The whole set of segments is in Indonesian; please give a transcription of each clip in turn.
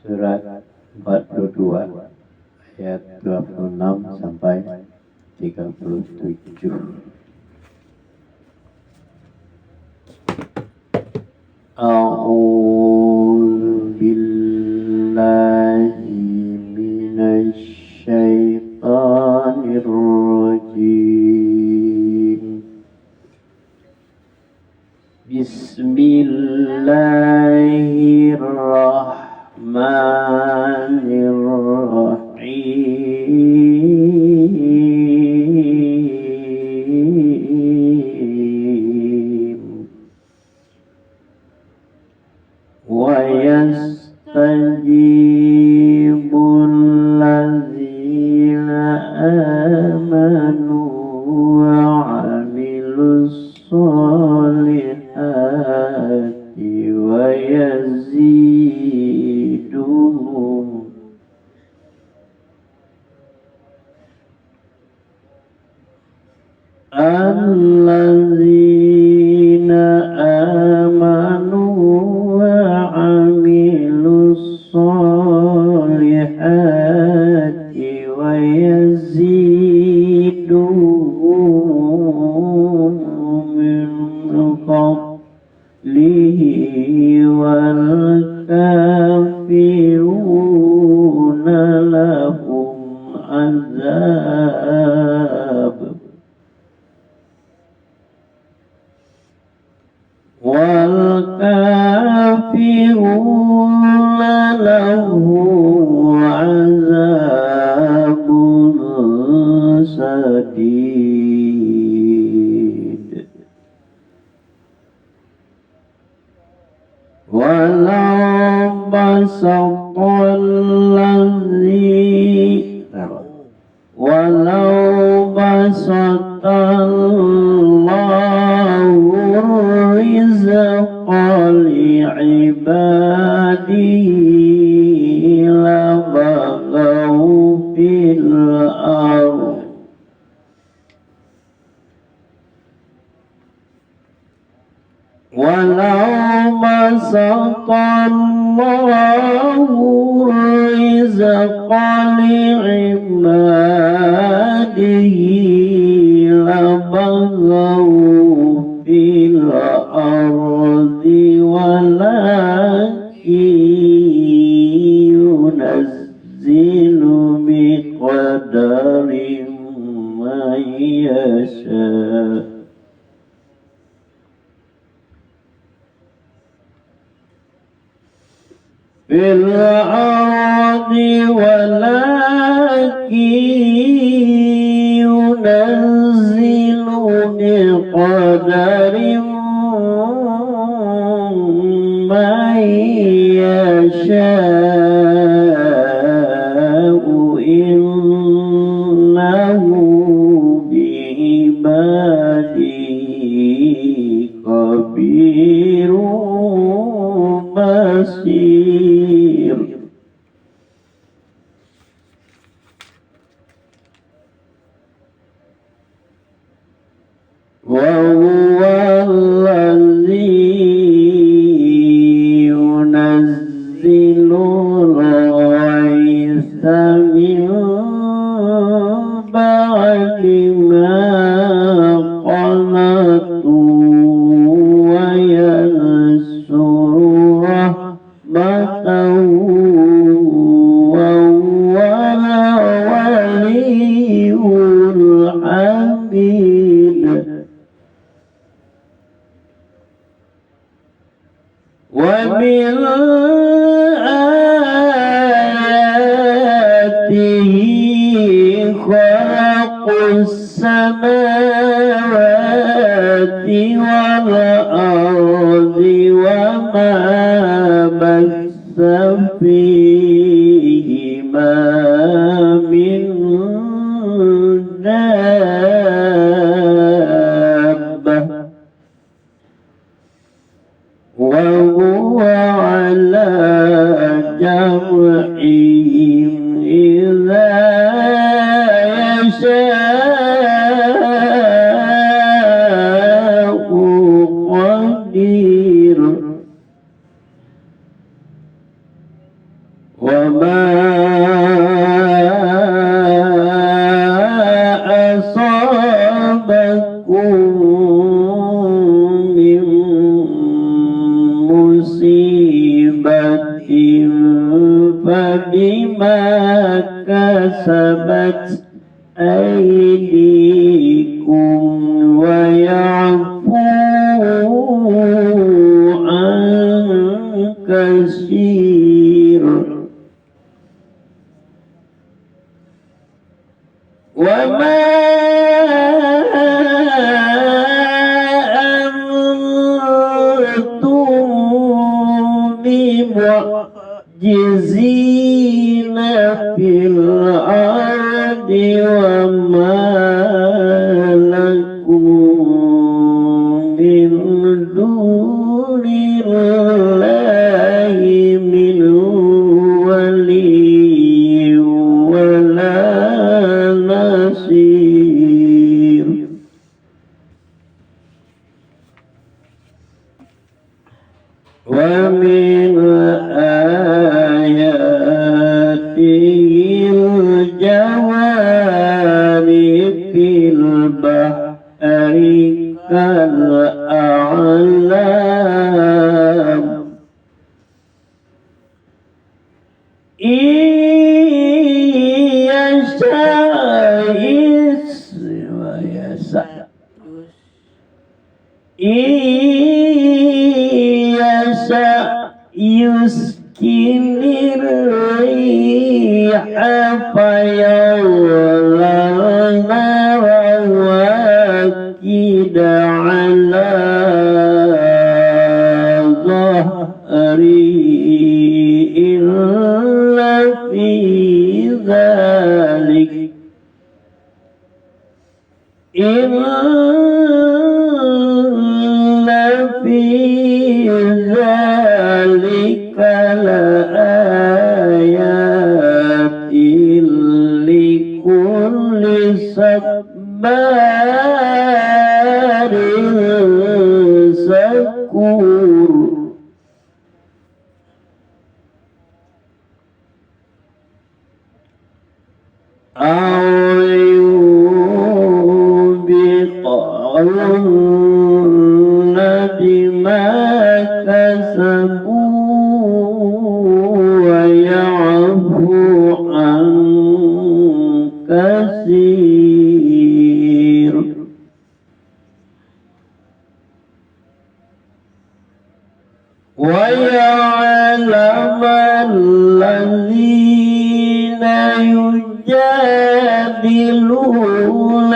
Surat 42 ayat 26 sampai 37. A'udzu billahi minasy syaithanir rajim. Bismillahirrahmanirrahim. Wa yastajibul ladzina amanu wa 'amilus solihati wa yaziduhum alladzina amanu wa 'amilus solihati wa yaziduhum min fadlihi wal kafiruna lahum azab wal kafiruna lahum azabun sadid. Walau basatallahu rizqa li'ibadihi labaghaw fil ardh walau basatallahu rizqa li'ibadihi labaghaw fil ardi walakin yunazzilu biqadarin ma yasha. Fil ardi walakin yunazzilu biqadarin ma yasha'u innahu bi'ibadihi khabirun basir. Wa huwa alladhi yunazzilu al-ghaitha min ba'di ma qanatu wa yansuru rahmatahu wa huwa al-waliyyul hamid. Wa min ayatihi khalaqus samawati wal ardi wa ma bassa fihima min dabbah wa huwa ala jam'ihim idza yasha'u qadir. وما أصابكم من مصيبة فبما كسبت أيديكم ويعفو عن كثير وما أنتم بمعجزين في الأرض وما لكم من دون الله من ولي ولا نصير. ومن آياته الجوار في البحر كالأعلام إن يشاء يسكن الريح فيظللن رواكد على ظهره إن في ذلك لآيات لكل صبار شكور. أو يوبقهن بما كسبوا ويعفو عن كثير. ويعلم الذين يجادلون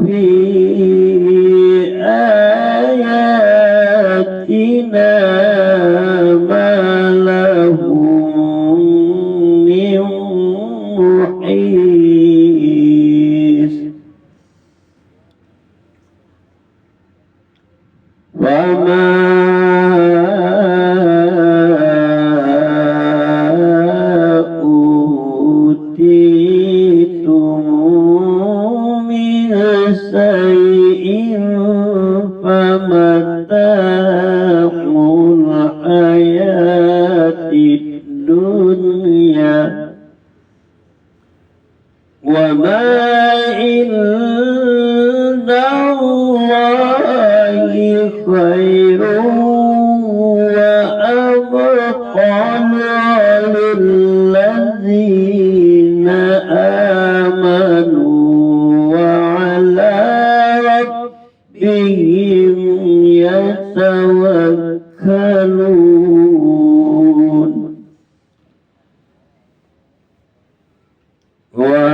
في آياتنا ما لهم من محيص. وما أوتيتم من شيء فمتاع الحياة الدنيا وما عند الله خير وأبقى للذين آمنوا وعلى ربهم يتوكلون.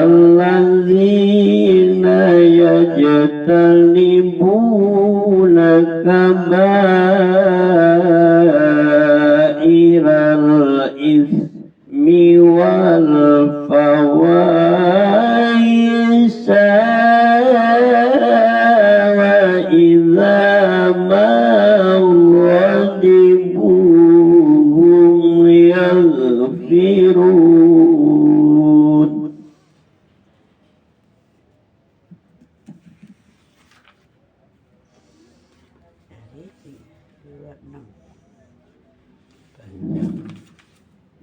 والذين يجتنبون كبائر الإثم والفواحش وإذا ما غضبوا هم يغفرون.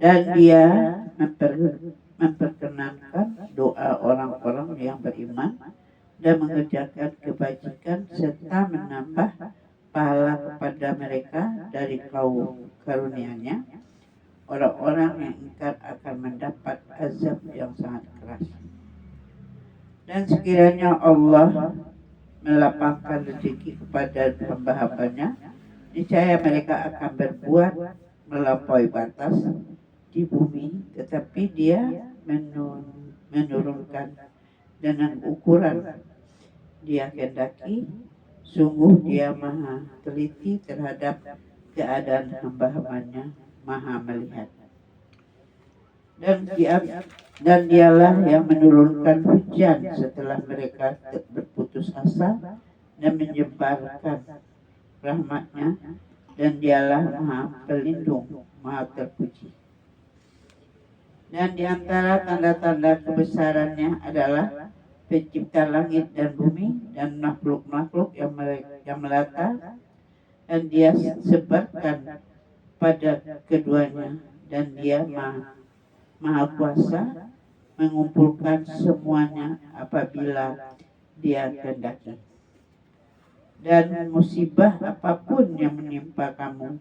Dan dia memperkenankan doa orang-orang yang beriman dan mengerjakan kebajikan serta menambah pahala kepada mereka dari kaum karunia-Nya. Orang-orang yang ingkar akan mendapat azab yang sangat keras. Dan sekiranya Allah melapangkan rezeki kepada hamba-hambanya, niscaya mereka akan berbuat melampaui batas di bumi, tetapi Dia menurunkan dengan ukuran Dia kehendaki. Sungguh Dia maha teliti terhadap keadaan hamba-hambanya, maha melihat. Dan Dialah yang menurunkan hujan setelah mereka berputus asa dan menyebarkan rahmat-Nya, dan Dialah maha pelindung, maha terpuji. Dan di antara tanda-tanda kebesarannya adalah pencipta langit dan bumi dan makhluk-makhluk yang melata, dan Dia sebarkan pada keduanya, dan Dia maha kuasa mengumpulkan semuanya apabila Dia kehendaki. Dan musibah apapun yang menimpa kamu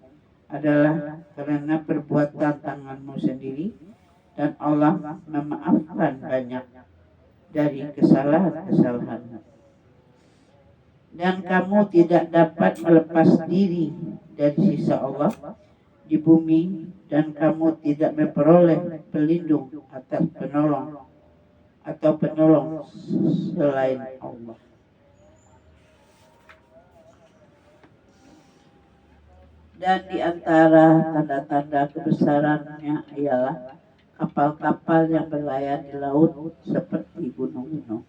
adalah karena perbuatan tanganmu sendiri, dan Allah memaafkan banyak dari kesalahan-kesalahanmu. Dan kamu tidak dapat melepas diri dari sisa Allah di bumi, dan kamu tidak memperoleh pelindung atas penolong selain Allah. Dan di antara tanda-tanda kebesarannya ialah kapal-kapal yang berlayar di laut seperti gunung-gunung.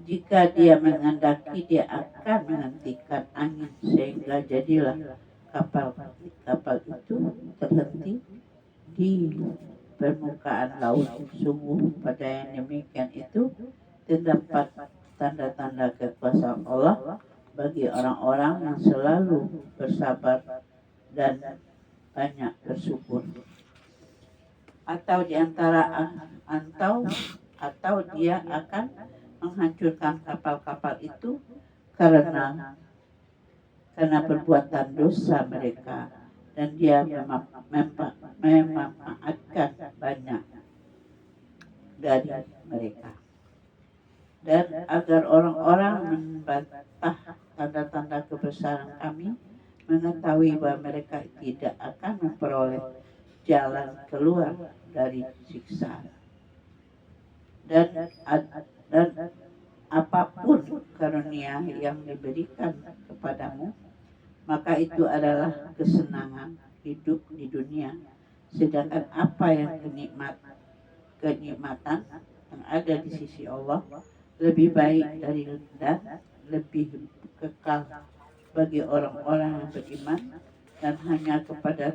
Jika Dia menghendaki, Dia akan menghentikan angin sehingga jadilah kapal itu terhenti di permukaan laut. Sungguh pada yang demikian itu terdapat tanda-tanda kekuasaan Allah bagi orang-orang yang selalu bersabar dan banyak bersyukur. Atau Dia akan menghancurkan kapal-kapal itu karena perbuatan dosa mereka, dan Dia memaafkan banyak dari mereka. Dan agar orang-orang membantah tanda-tanda kebesaran Kami, mengetahui bahwa mereka tidak akan memperoleh jalan keluar dari siksa. Dan apapun karunia yang diberikan kepadamu, maka itu adalah kesenangan hidup di dunia. Sedangkan apa yang kenikmatan yang ada di sisi Allah lebih baik dan lebih kekal bagi orang-orang yang beriman, dan hanya kepada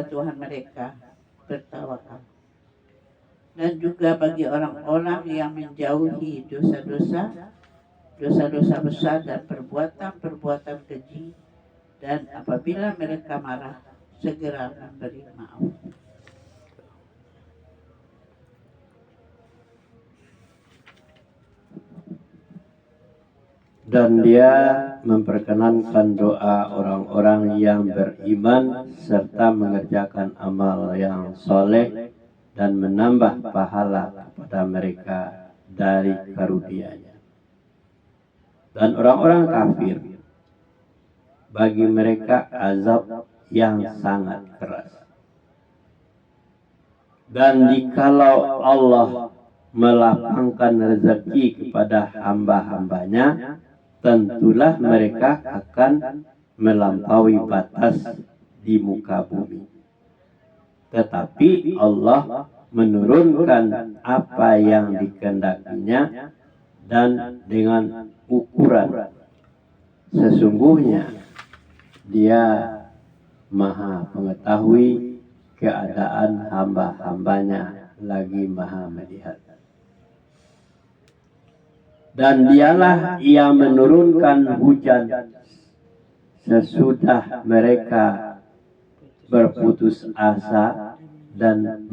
Tuhan mereka bertawakal. Dan juga bagi orang-orang yang menjauhi dosa-dosa besar dan perbuatan keji, dan apabila mereka marah, segera memberi maaf. Dan Dia memperkenankan doa orang-orang yang beriman serta mengerjakan amal yang soleh, dan menambah pahala kepada mereka dari karunia-Nya. Dan orang-orang kafir, bagi mereka azab yang sangat keras. Dan jikalau Allah melapangkan rezeki kepada hamba-hambanya, tentulah mereka akan melampaui batas di muka bumi. Tetapi Allah menurunkan apa yang dikehendakinya, dan dengan ukuran. Sesungguhnya Dia maha mengetahui keadaan hamba-hambanya, lagi maha melihat. Dan Dialah yang menurunkan hujan sesudah mereka berputus asa dan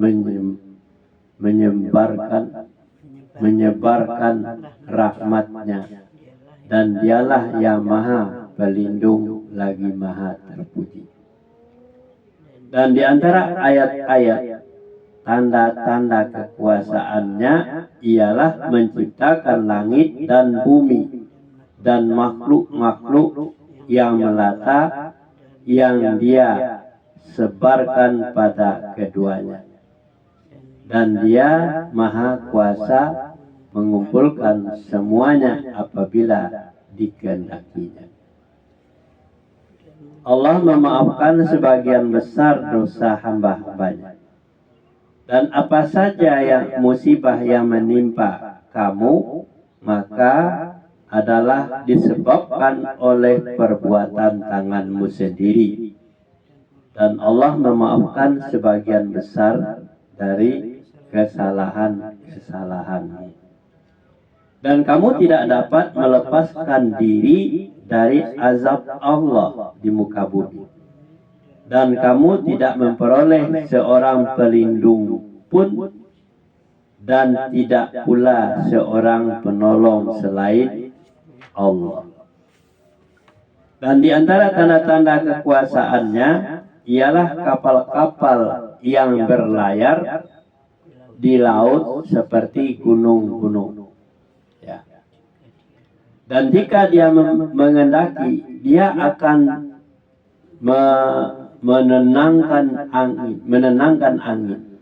menyebarkan rahmatnya, dan dialah yang maha pelindung lagi maha terpuji. Dan di antara ayat-ayat tanda-tanda kekuasaannya ialah menciptakan langit dan bumi dan makhluk-makhluk yang melata yang dia sebarkan pada keduanya. Dan dia maha kuasa mengumpulkan semuanya apabila dikehendakinya. Allah memaafkan sebagian besar dosa hamba-hambanya. Dan apa saja yang musibah yang menimpa kamu, maka adalah disebabkan oleh perbuatan tanganmu sendiri. Dan Allah memaafkan sebagian besar dari kesalahan-kesalahanmu. Dan kamu tidak dapat melepaskan diri dari azab Allah di muka bumi. Dan kamu tidak memperoleh seorang pelindung pun, dan tidak pula seorang penolong selain Allah. Dan di antara tanda-tanda kekuasaannya ialah kapal-kapal yang berlayar di laut seperti gunung-gunung. Ya. Dan jika dia mengendaki, dia akan menenangkan angin.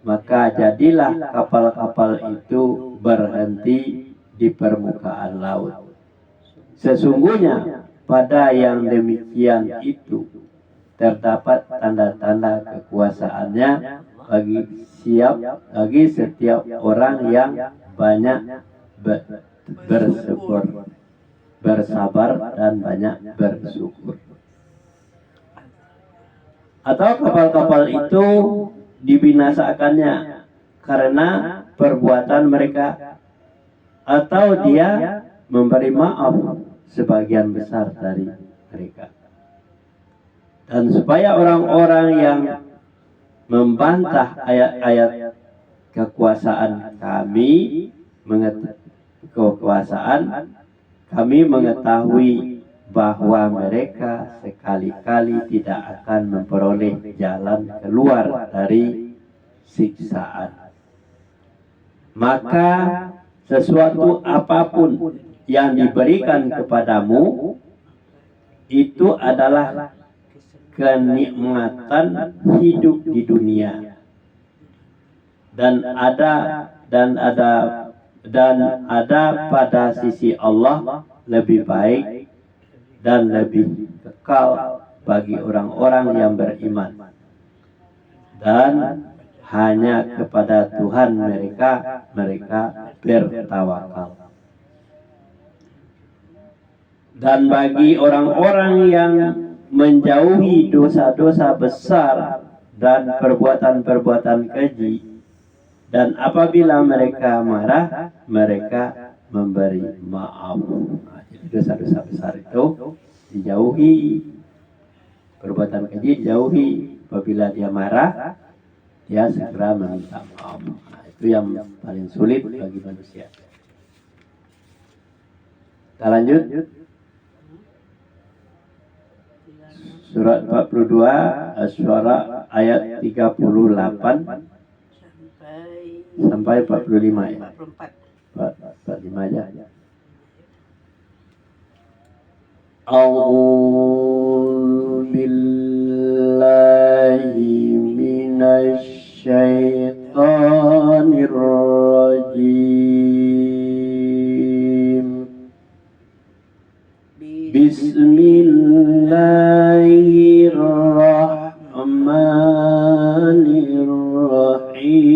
Maka jadilah kapal-kapal itu berhenti di permukaan laut. Sesungguhnya pada yang demikian itu terdapat tanda-tanda kekuasaannya bagi setiap orang yang banyak bersabar dan banyak bersyukur. Atau kapal-kapal itu dibinasakannya karena perbuatan mereka, atau dia memberi maaf sebagian besar dari mereka. Dan supaya orang-orang yang membantah ayat-ayat kekuasaan kami mengetahui bahwa mereka sekali-kali tidak akan memperoleh jalan keluar dari siksaan. Maka sesuatu apapun yang diberikan kepadamu itu adalah kenikmatan hidup di dunia, dan ada pada sisi Allah lebih baik dan lebih kekal bagi orang-orang yang beriman, dan hanya kepada Tuhan mereka bertawakal. Dan bagi orang-orang yang menjauhi dosa-dosa besar dan perbuatan-perbuatan keji, dan apabila mereka marah, mereka memberi maaf. Dosa-dosa besar itu dijauhi, perbuatan keji dijauhi. Apabila dia marah, dia segera meminta maaf. Itu yang paling sulit bagi manusia. Kita lanjut. Surat 42 Asy-Syu'ara ayat 38 sampai 45 ya. 45 aja. A'udzu billahi minasy syaithanir rajim. Bismillahirrahmanirrahim.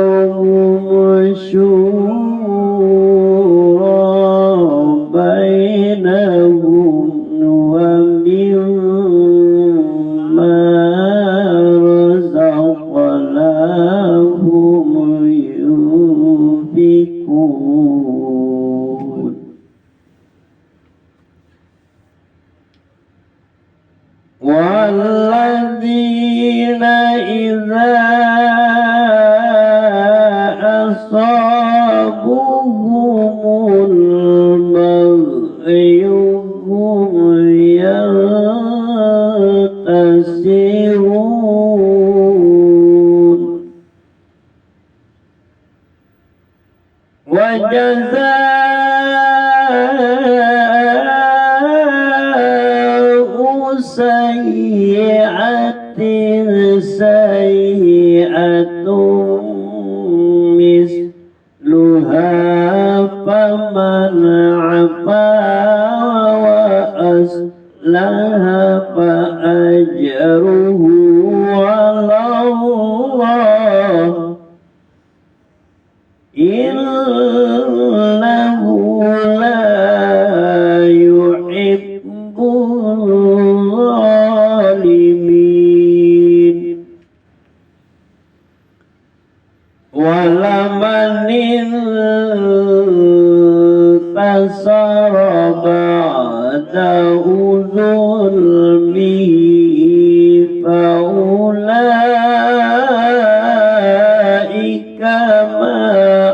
أمرهم شورى بينهم ومما رزقناهم ينفقون والذين إذا أصابهم البغي هم ينتصرون وجزاء سيئة سيئة مثلها فمن عفا وأصلح فأجره على الله إنه لا يحب الظالمين ولمن انتصر بعد ظلمه فأولئك ما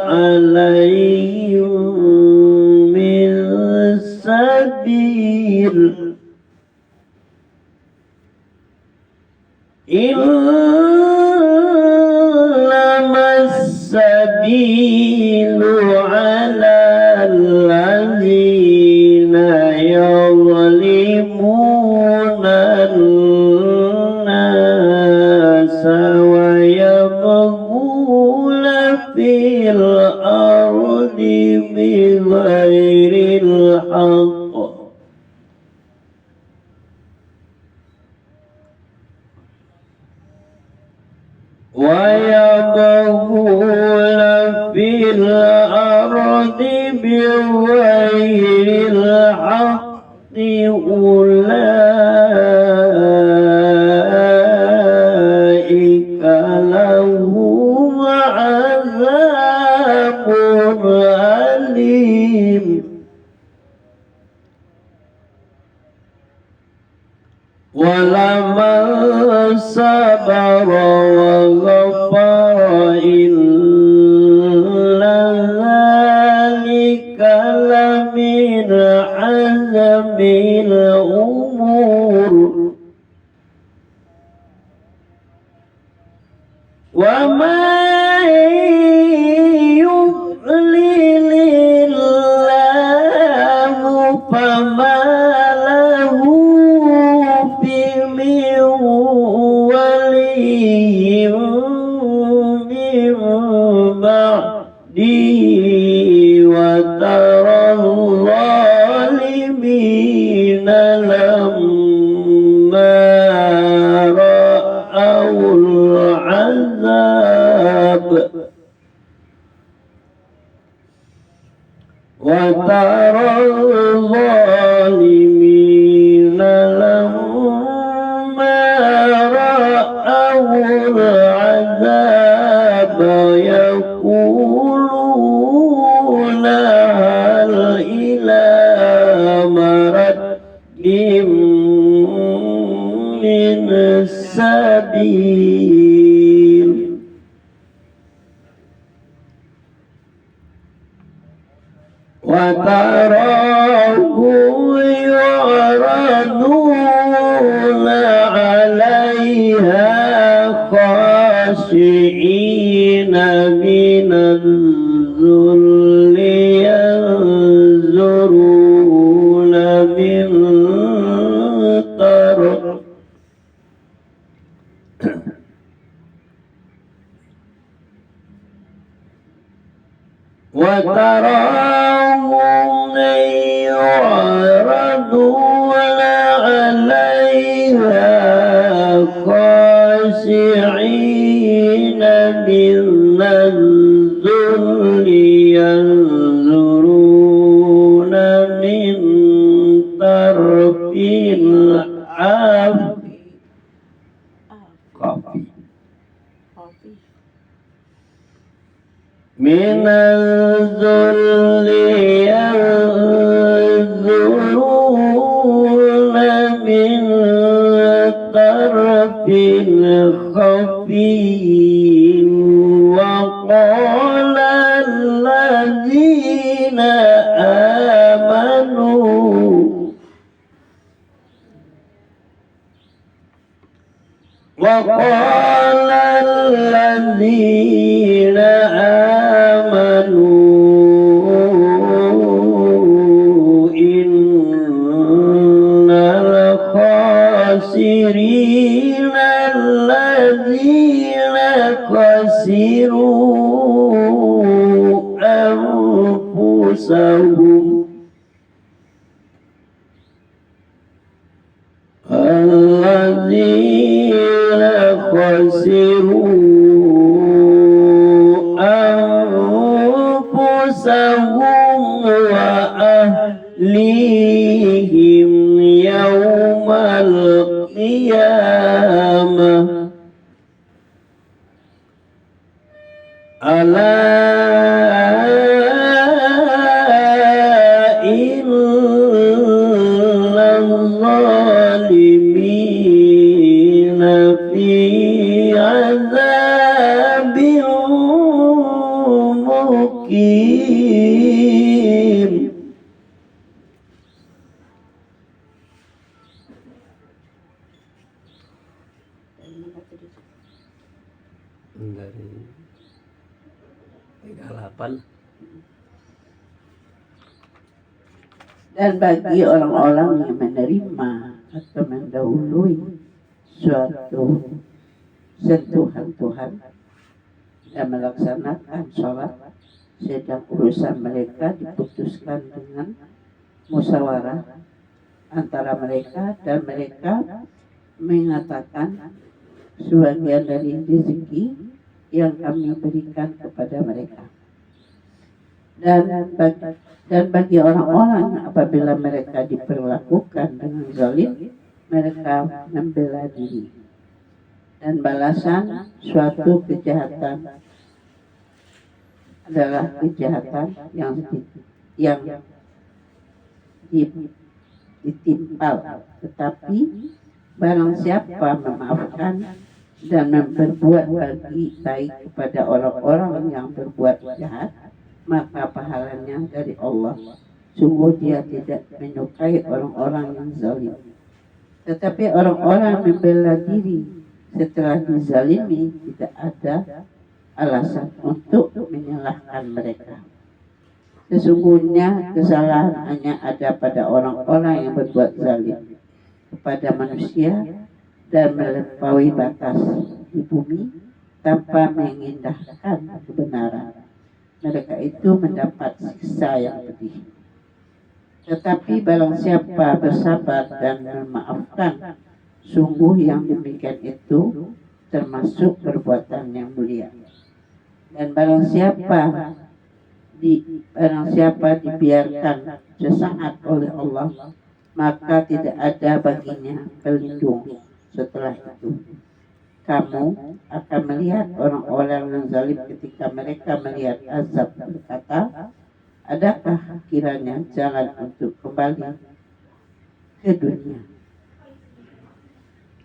عليهم من سبيل إنما السبيل على الذين يظلمون الناس ويبغون في الأرض بغير الحق بغير الحق أولئك لهم عذاب أليم ولمن صبر وغفر إن ذلك لمن عزم الأمور وما يضلل الله فما له من ولي من بعده وترى الظالمين لما رأوا العذاب وترى الظالمين لما رأوا العذاب يقولون هل إلى مرد من سبيل وتراهم يعرضون عليها خاشعين من الذل ينظرون من طرف وتراهم يعرضون عليها خاشعين من الذل ينظرون من طرف العفو من الذل ينظرون من طرف خفي وقال الذين آمنوا إن الخاسرين الذين خسروا أنفسهم الذين خسروا أنفسهم وأهليهم يوم القيامة ألا إن الظالمين في عذاب مقيم. Dari 38. Dan bagi orang-orang yang menerima atau mendahului suatu sentuhan Tuhan dan melaksanakan sholat, sedang urusan mereka diputuskan dengan musyawarah antara mereka, dan mereka mengatakan sebagian dari rezeki yang kami berikan kepada mereka. Dan bagi orang-orang apabila mereka diperlakukan dengan zalim, mereka membela diri. Dan balasan suatu kejahatan adalah kejahatan yang ditimpal. Tetapi barang siapa memaafkan dan berbuat baik kepada orang-orang yang berbuat jahat, maka pahalanya dari Allah. Sungguh dia tidak menyukai orang-orang yang zalim. Tetapi orang-orang membela diri setelah dizalimi, tidak ada alasan untuk menyalahkan mereka. Sesungguhnya kesalahan hanya ada pada orang-orang yang berbuat zalim kepada manusia dan melampaui batas di bumi tanpa mengindahkan kebenaran. Mereka itu mendapat siksa yang pedih. Tetapi barang siapa bersabar dan memaafkan, sungguh yang demikian itu termasuk perbuatan yang mulia. Dan barang siapa dibiarkan sesaat oleh Allah, maka tidak ada baginya pelindung setelah itu. Kamu akan melihat orang-orang yang zalim ketika mereka melihat azab, berkata, adakah kiranya jalan untuk kembali ke dunia?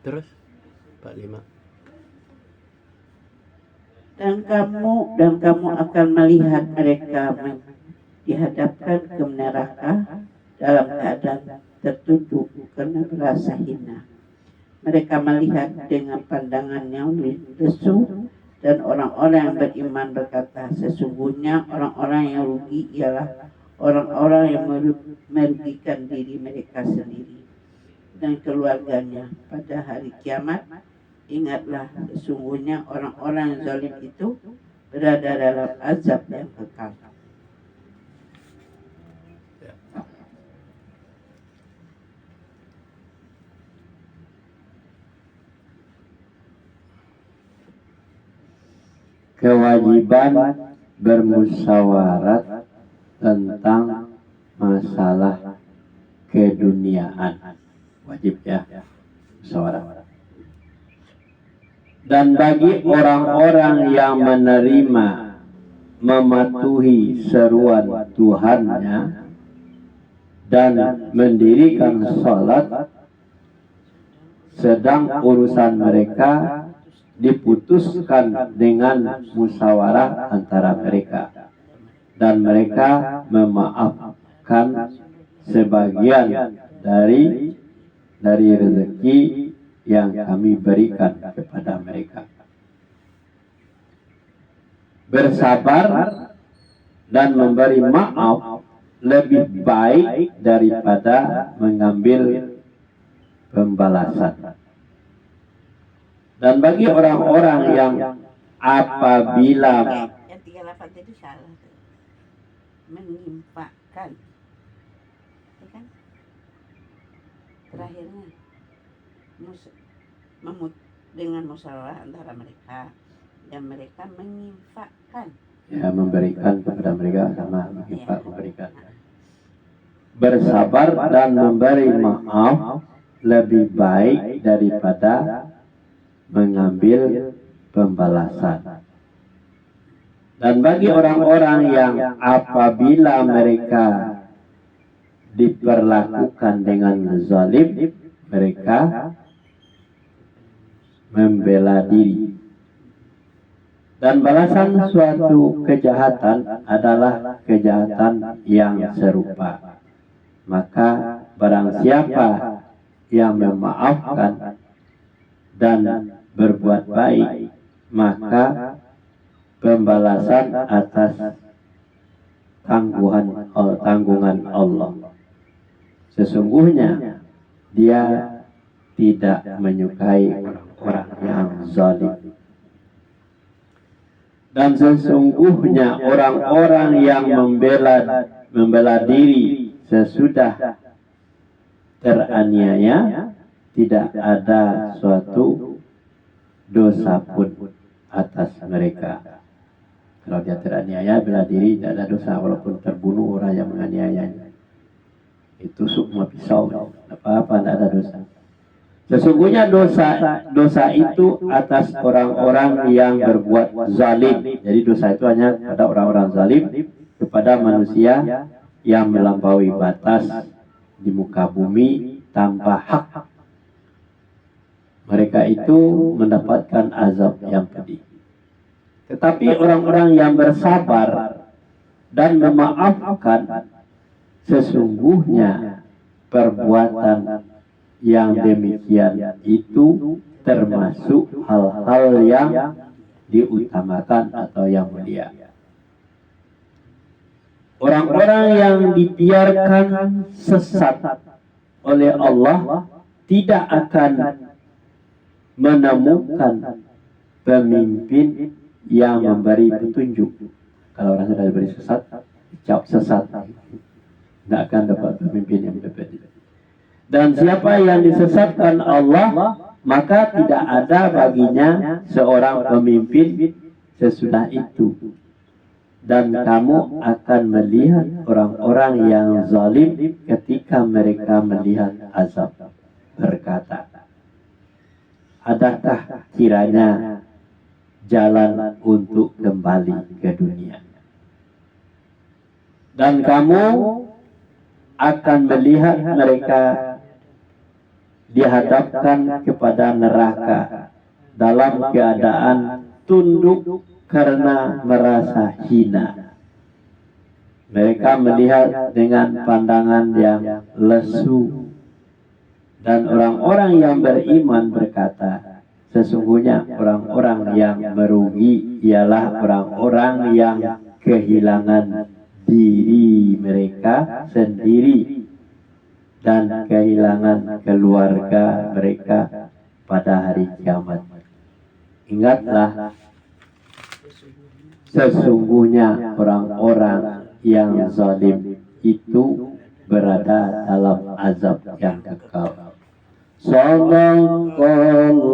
Terus 45. Dan kamu akan melihat mereka dihadapkan ke neraka dalam keadaan tertunduk karena merasa hina. Mereka melihat dengan pandangan yang lesu, dan orang-orang yang beriman berkata, sesungguhnya orang-orang yang rugi ialah orang-orang yang merugikan diri mereka sendiri dan keluarganya pada hari kiamat. Ingatlah, sesungguhnya orang-orang yang zalim itu berada dalam azab yang kekal. kewajiban bermusyawarat tentang masalah keduniaan. Wajib ya, musyawarah. Dan bagi orang-orang yang menerima, mematuhi seruan Tuhannya dan mendirikan salat, sedang urusan mereka diputuskan dengan musyawarah antara mereka, dan mereka memaafkan sebagian dari rezeki yang kami berikan kepada mereka. Bersabar dan memberi maaf lebih baik daripada mengambil pembalasan. Dan bagi orang-orang yang apabila yang 38 tadi salah tuh. Menimpakan. Ya kan? Terakhirnya dengan musyawarah antara mereka, dan mereka menginfakkan, ya, memberikan kepada mereka sama menginfak, memberikan. Bersabar dan memberi maaf lebih baik daripada mengambil pembalasan. Dan bagi orang-orang yang apabila mereka diperlakukan dengan zalim, mereka membela diri. Dan balasan suatu kejahatan adalah kejahatan yang serupa. Maka barang siapa yang memaafkan dan berbuat baik, maka pembalasan atas tanggungan Allah. Sesungguhnya dia tidak menyukai orang yang zalim. Dan sesungguhnya orang-orang yang membela diri sesudah teraniaya, tidak ada suatu dosa pun atas mereka. Kalau dia teraniaya, bela diri, tidak ada dosa walaupun terbunuh orang yang menganiayanya. Itu semua pisau, apa-apa, tidak ada dosa. Sesungguhnya dosa itu atas orang-orang yang berbuat zalim. Jadi dosa itu hanya pada orang-orang zalim, kepada manusia yang melampaui batas di muka bumi tanpa hak. Mereka itu mendapatkan azab yang pedih. Tetapi orang-orang yang bersabar dan memaafkan, sesungguhnya perbuatan yang demikian itu termasuk hal-hal yang diutamakan atau yang mulia. Orang-orang yang dibiarkan sesat oleh Allah tidak akan menemukan pemimpin yang memberi petunjuk. Kalau orang sudah diberi sesat, tidak akan dapat pemimpin yang berbeda. Dan siapa yang disesatkan Allah, maka tidak ada baginya seorang pemimpin sesudah itu. Dan kamu akan melihat orang-orang yang zalim ketika mereka melihat azab, berkata, adakah kiranya jalan untuk kembali ke dunia? Dan kamu akan melihat mereka dihadapkan kepada neraka dalam keadaan tunduk karena merasa hina. Mereka melihat dengan pandangan yang lesu. Dan orang-orang yang beriman berkata, sesungguhnya orang-orang yang merugi ialah orang-orang yang kehilangan diri mereka sendiri dan kehilangan keluarga mereka pada hari kiamat. Ingatlah, sesungguhnya orang-orang yang zalim itu berada dalam azab yang kekal. Sallallahu